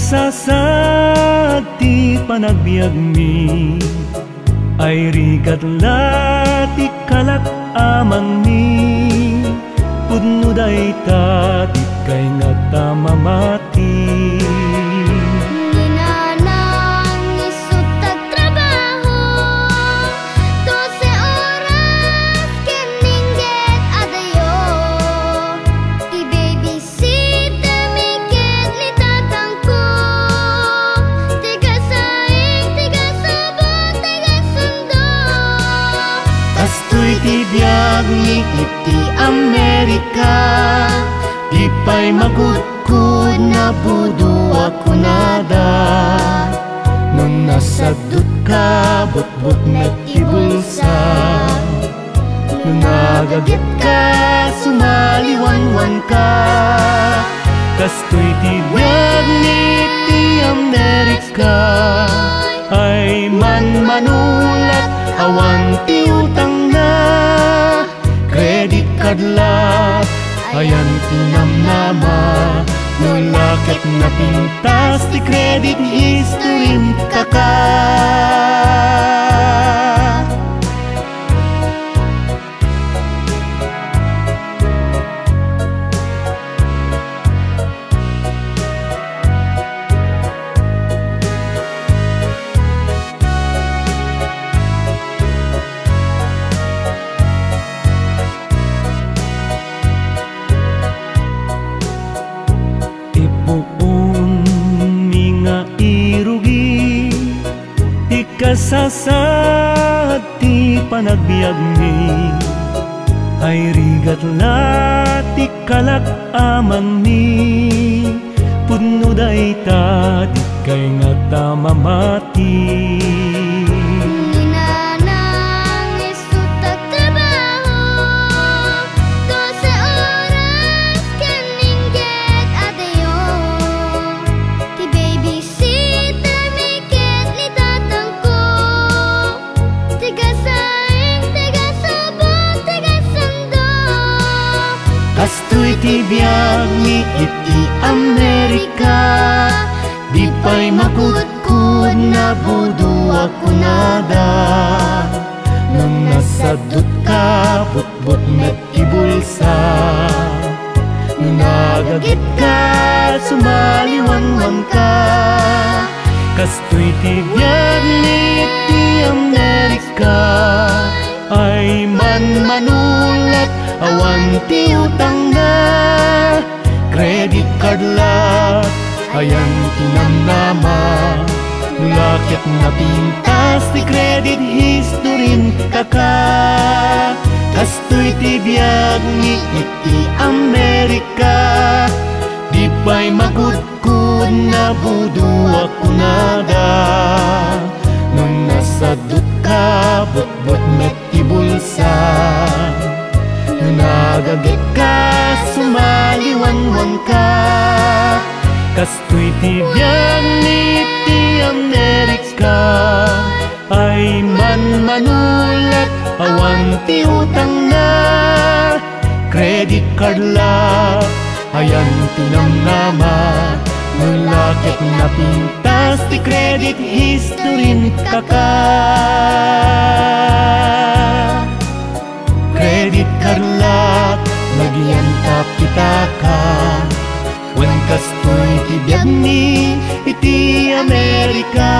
kasasad ti panagbiag mi, ay rigat lati kalak amang mi, pudno day tati kay nga tamamati. Tibiyag ni iti Amerika, di pa'y magudkud na budo ako nada. Nung nasadot ka, but-but met ibulsa, nung nagagit ka, sumaliwan-wan ka. Kastoy tibiyag ni iti Amerika, ay man-manulat awan ti utang na credit card lat, ayan tinamnama, nulakit na pintas ti credit history kaka. Kasasad ti panagbiag mi, ay rigat lati kalak amang mi, pudno day tati kay nga tamamati. Kastoy tibiyag ni iti Amerika, di pa'y magudkud na budo ako nada. Nung nasadot ka, but-but met ibulsa, nung nagagit ka, sumaliwan-wan ka. Kastoy tibiyag ni iti Amerika, ay man-manulat awan ti utang na credit card lat, ayan tinamnama, nulakit na pintas ti credit history kaka. Kastoy tibiyag ni iti Amerika, di pa'y magudkud na budo ako nada. Nung nasadot ka, but-but met ibulsa, nagagit ka, sumaliwan-wan ka. Kastoy tibiyag ni iti Amerika, ay man-manulat awan ti utang na credit card lat, ayan tinamnama, nulakit na pintas ti credit history kaka. Credit card lat, nagyan kita ka, wan kastoy tibiyag ni iti Amerika.